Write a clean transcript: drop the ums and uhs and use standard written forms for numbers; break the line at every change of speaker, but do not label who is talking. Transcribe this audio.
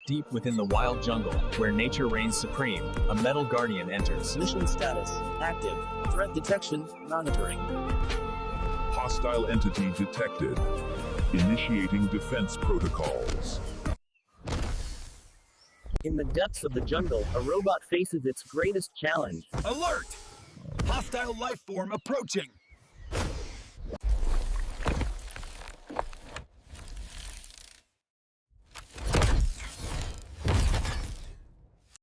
Deep within the wild jungle, where nature reigns supreme, a metal guardian enters.
Mission status active. Threat detection monitoring.
Hostile entity detected. Initiating defense protocols.
In the depths of the jungle, a robot faces its greatest challenge.
Alert! Hostile life form approaching!